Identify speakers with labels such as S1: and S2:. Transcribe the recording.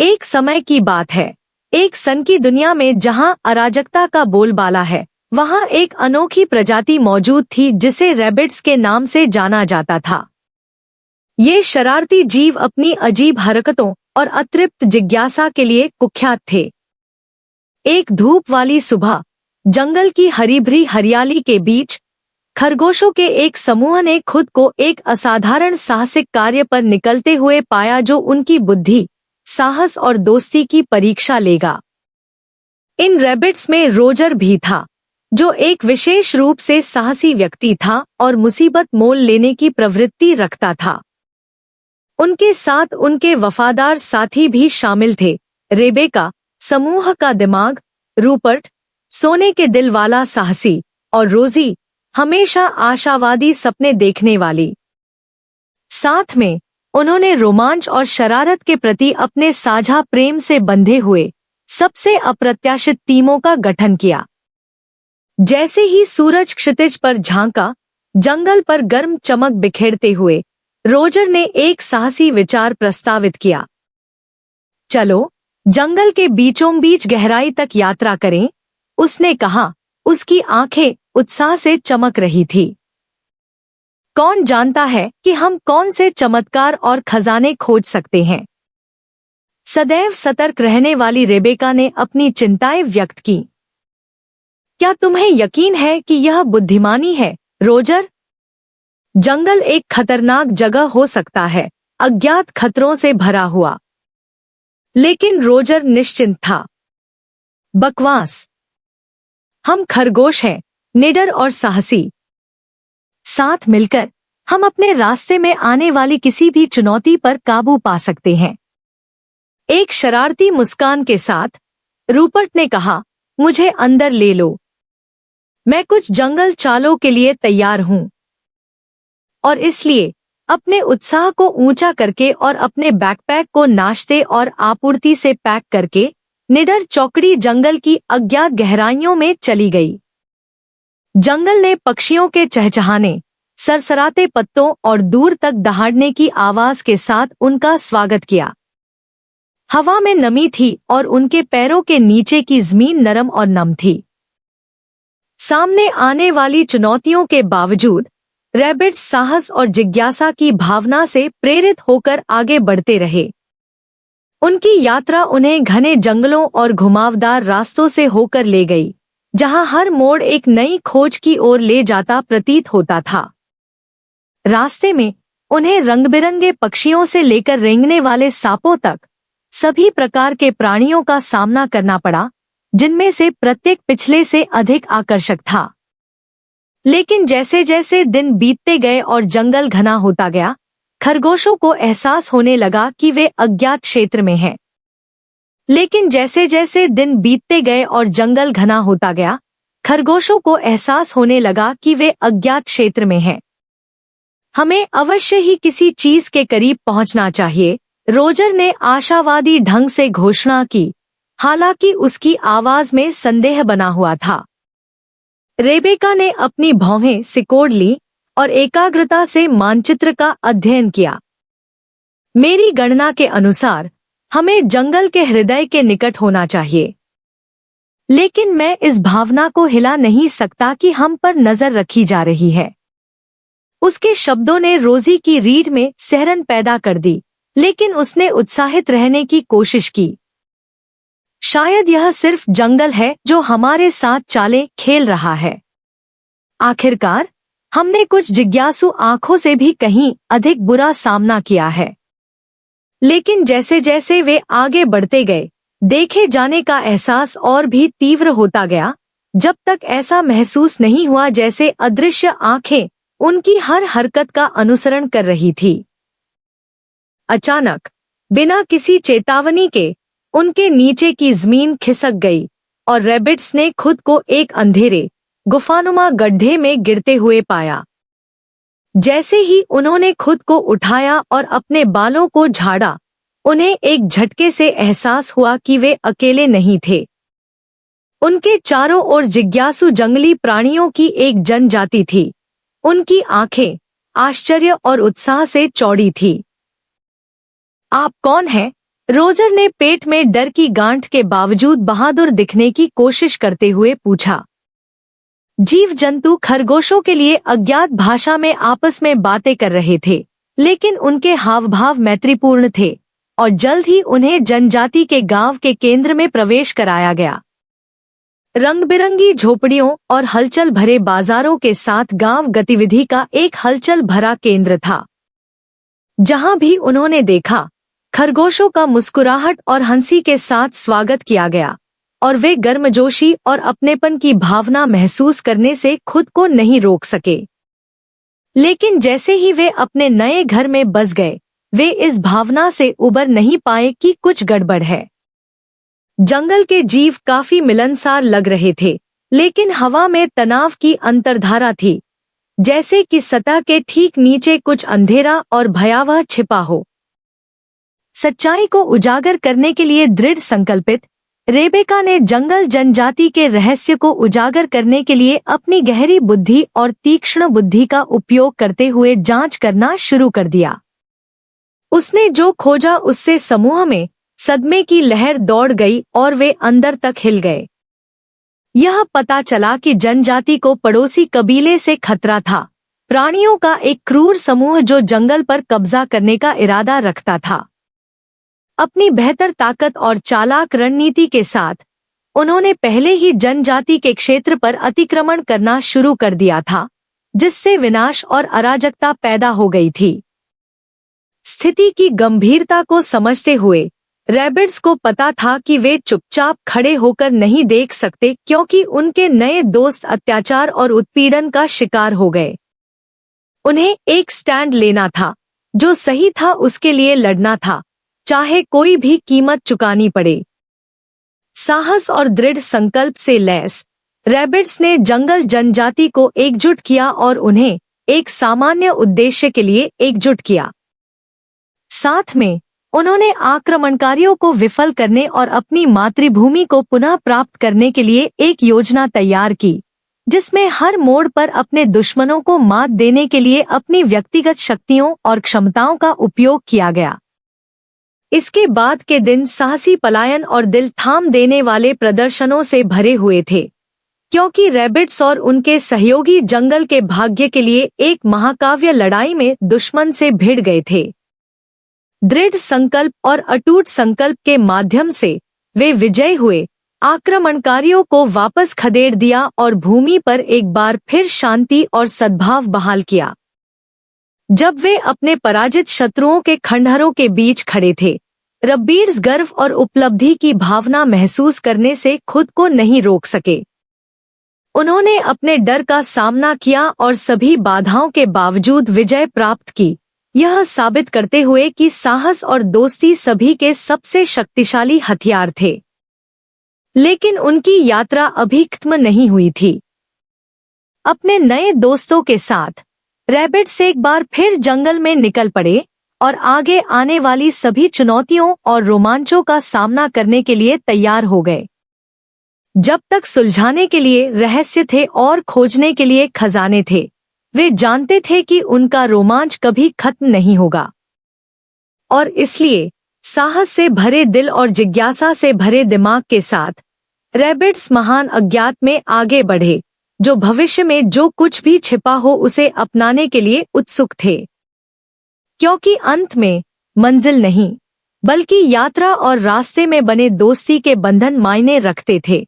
S1: एक समय की बात है, एक सन की दुनिया में जहां अराजकता का बोलबाला है, वहां एक अनोखी प्रजाति मौजूद थी जिसे रैबिट्स के नाम से जाना जाता था। ये शरारती जीव अपनी अजीब हरकतों और अतृप्त जिज्ञासा के लिए कुख्यात थे। एक धूप वाली सुबह जंगल की हरी भरी हरियाली के बीच खरगोशों के एक समूह ने खुद को एक असाधारण साहसिक कार्य पर निकलते हुए पाया जो उनकी बुद्धि, साहस और दोस्ती की परीक्षा लेगा। इन रैबिट्स में रोजर भी था, जो एक विशेष रूप से साहसी व्यक्ति था और मुसीबत मोल लेने की प्रवृत्ति रखता था। उनके साथ उनके वफादार साथी भी शामिल थे, रेबेका, समूह का दिमाग, रूपर्ट, सोने के दिल वाला साहसी, और रोजी, हमेशा आशावादी सपने देखने वाली। साथ में उन्होंने रोमांच और शरारत के प्रति अपने साझा प्रेम से बंधे हुए सबसे अप्रत्याशित टीमों का गठन किया। जैसे ही सूरज क्षितिज पर झांका, जंगल पर गर्म चमक बिखेरते हुए रोजर ने एक साहसी विचार प्रस्तावित किया। चलो, जंगल के बीचों बीच गहराई तक यात्रा करें, उसने कहा। उसकी आंखें उत्साह से चमक रही थी। कौन जानता है कि हम कौन से चमत्कार और खजाने खोज सकते हैं। सदैव सतर्क रहने वाली रेबेका ने अपनी चिंताएं व्यक्त की। क्या तुम्हें यकीन है कि यह बुद्धिमानी है, रोजर? जंगल एक खतरनाक जगह हो सकता है, अज्ञात खतरों से भरा हुआ। लेकिन रोजर निश्चिंत था। बकवास। हम खरगोश हैं, निडर और साहसी। साथ मिलकर हम अपने रास्ते में आने वाली किसी भी चुनौती पर काबू पा सकते हैं। एक शरारती मुस्कान के साथ रूपर्ट ने कहा, मुझे अंदर ले लो। मैं कुछ जंगल चालों के लिए तैयार हूं। और इसलिए अपने उत्साह को ऊंचा करके और अपने बैकपैक को नाश्ते और आपूर्ति से पैक करके निडर चौकड़ी जंगल की अज्ञात गहराइयों में चली गई। जंगल ने पक्षियों के चहचहाने, सरसराते पत्तों और दूर तक दहाड़ने की आवाज के साथ उनका स्वागत किया। हवा में नमी थी और उनके पैरों के नीचे की जमीन नरम और नम थी। सामने आने वाली चुनौतियों के बावजूद रैबिट्स साहस और जिज्ञासा की भावना से प्रेरित होकर आगे बढ़ते रहे। उनकी यात्रा उन्हें घने जंगलों और घुमावदार रास्तों से होकर ले गई, जहां हर मोड़ एक नई खोज की ओर ले जाता प्रतीत होता था। रास्ते में उन्हें रंग-बिरंगे पक्षियों से लेकर रेंगने वाले सांपों तक सभी प्रकार के प्राणियों का सामना करना पड़ा, जिनमें से प्रत्येक पिछले से अधिक आकर्षक था। लेकिन जैसे जैसे दिन बीतते गए और जंगल घना होता गया, खरगोशों को एहसास होने लगा कि वे अज्ञात क्षेत्र में हैं। लेकिन जैसे जैसे दिन बीतते गए और जंगल घना होता गया, खरगोशों को एहसास होने लगा कि वे अज्ञात क्षेत्र में हैं। हमें अवश्य ही किसी चीज के करीब पहुंचना चाहिए, रोजर ने आशावादी ढंग से घोषणा की, हालांकि उसकी आवाज में संदेह बना हुआ था। रेबेका ने अपनी भौहें सिकोड़ ली और एकाग्रता से मानचित्र का अध्ययन किया। मेरी गणना के अनुसार हमें जंगल के हृदय के निकट होना चाहिए। लेकिन मैं इस भावना को हिला नहीं सकता कि हम पर नजर रखी जा रही है। उसके शब्दों ने रोजी की रीढ़ में सिहरन पैदा कर दी, लेकिन उसने उत्साहित रहने की कोशिश की। शायद यह सिर्फ जंगल है जो हमारे साथ चालें खेल रहा है। आखिरकार हमने कुछ जिज्ञासु आंखों से भी कहीं अधिक बुरा सामना किया है। लेकिन जैसे जैसे वे आगे बढ़ते गए, देखे जाने का एहसास और भी तीव्र होता गया, जब तक ऐसा महसूस नहीं हुआ जैसे अदृश्य आंखें उनकी हर हरकत का अनुसरण कर रही थी। अचानक, बिना किसी चेतावनी के, उनके नीचे की जमीन खिसक गई और रैबिट्स ने खुद को एक अंधेरे, गुफानुमा गड्ढे में गिरते हुए पाया। जैसे ही उन्होंने खुद को उठाया और अपने बालों को झाड़ा, उन्हें एक झटके से एहसास हुआ कि वे अकेले नहीं थे। उनके चारों ओर जिज्ञासु जंगली प्राणियों की एक जनजाति थी। उनकी आंखें आश्चर्य और उत्साह से चौड़ी थी। आप कौन हैं? रोजर ने पेट में डर की गांठ के बावजूद बहादुर दिखने की कोशिश करते हुए पूछा। जीव जंतु खरगोशों के लिए अज्ञात भाषा में आपस में बातें कर रहे थे, लेकिन उनके हाव भाव मैत्रीपूर्ण थे और जल्द ही उन्हें जनजाति के गांव के केंद्र में प्रवेश कराया गया। रंग बिरंगी झोपड़ियों और हलचल भरे बाजारों के साथ गांव गतिविधि का एक हलचल भरा केंद्र था। जहां भी उन्होंने देखा, खरगोशों का मुस्कुराहट और हंसी के साथ स्वागत किया गया और वे गर्मजोशी और अपनेपन की भावना महसूस करने से खुद को नहीं रोक सके। लेकिन जैसे ही वे अपने नए घर में बस गए, वे इस भावना से उबर नहीं पाए कि कुछ गड़बड़ है। जंगल के जीव काफी मिलनसार लग रहे थे, लेकिन हवा में तनाव की अंतर्धारा थी, जैसे कि सतह के ठीक नीचे कुछ अंधेरा और भयावह छिपा हो। सच्चाई को उजागर करने के लिए दृढ़ संकल्पित रेबेका ने जंगल जनजाति के रहस्य को उजागर करने के लिए अपनी गहरी बुद्धि और तीक्ष्ण बुद्धि का उपयोग करते हुए जांच करना शुरू कर दिया। उसने जो खोजा उससे समूह में सदमे की लहर दौड़ गई और वे अंदर तक हिल गए। यह पता चला कि जनजाति को पड़ोसी कबीले से खतरा था, प्राणियों का एक क्रूर समूह जो जंगल पर कब्जा करने का इरादा रखता था। अपनी बेहतर ताकत और चालाक रणनीति के साथ उन्होंने पहले ही जनजाति के क्षेत्र पर अतिक्रमण करना शुरू कर दिया था, जिससे विनाश और अराजकता पैदा हो गई थी। स्थिति की गंभीरता को समझते हुए रैबिट्स को पता था कि वे चुपचाप खड़े होकर नहीं देख सकते, क्योंकि उनके नए दोस्त अत्याचार और उत्पीड़न का शिकार हो गए। उन्हें एक स्टैंड लेना था, जो सही था उसके लिए लड़ना था, चाहे कोई भी कीमत चुकानी पड़े। साहस और दृढ़ संकल्प से लैस रैबिट्स ने जंगल जनजाति को एकजुट किया और उन्हें एक सामान्य उद्देश्य के लिए एकजुट किया। साथ में उन्होंने आक्रमणकारियों को विफल करने और अपनी मातृभूमि को पुनः प्राप्त करने के लिए एक योजना तैयार की, जिसमें हर मोड़ पर अपने दुश्मनों को मात देने के लिए अपनी व्यक्तिगत शक्तियों और क्षमताओं का उपयोग किया गया। इसके बाद के दिन साहसी पलायन और दिल थाम देने वाले प्रदर्शनों से भरे हुए थे, क्योंकि रैबिट्स और उनके सहयोगी जंगल के भाग्य के लिए एक महाकाव्य लड़ाई में दुश्मन से भिड़ गए थे। दृढ़ संकल्प और अटूट संकल्प के माध्यम से वे विजयी हुए, आक्रमणकारियों को वापस खदेड़ दिया और भूमि पर एक बार फिर शांति और सद्भाव बहाल किया। जब वे अपने पराजित शत्रुओं के खंडहरों के बीच खड़े थे, रैबिट्स गर्व और उपलब्धि की भावना महसूस करने से खुद को नहीं रोक सके। उन्होंने अपने डर का सामना किया और सभी बाधाओं के बावजूद विजय प्राप्त की, यह साबित करते हुए कि साहस और दोस्ती सभी के सबसे शक्तिशाली हथियार थे। लेकिन उनकी यात्रा अभी खत्म नहीं हुई थी। अपने नए दोस्तों के साथ रैबिट्स एक बार फिर जंगल में निकल पड़े और आगे आने वाली सभी चुनौतियों और रोमांचों का सामना करने के लिए तैयार हो गए। जब तक सुलझाने के लिए रहस्य थे और खोजने के लिए खजाने थे, वे जानते थे कि उनका रोमांच कभी खत्म नहीं होगा। और इसलिए साहस से भरे दिल और जिज्ञासा से भरे दिमाग के साथ रैबिट्स महान अज्ञात में आगे बढ़े, जो भविष्य में जो कुछ भी छिपा हो उसे अपनाने के लिए उत्सुक थे। क्योंकि अंत में मंजिल नहीं, बल्कि यात्रा और रास्ते में बने दोस्ती के बंधन मायने रखते थे।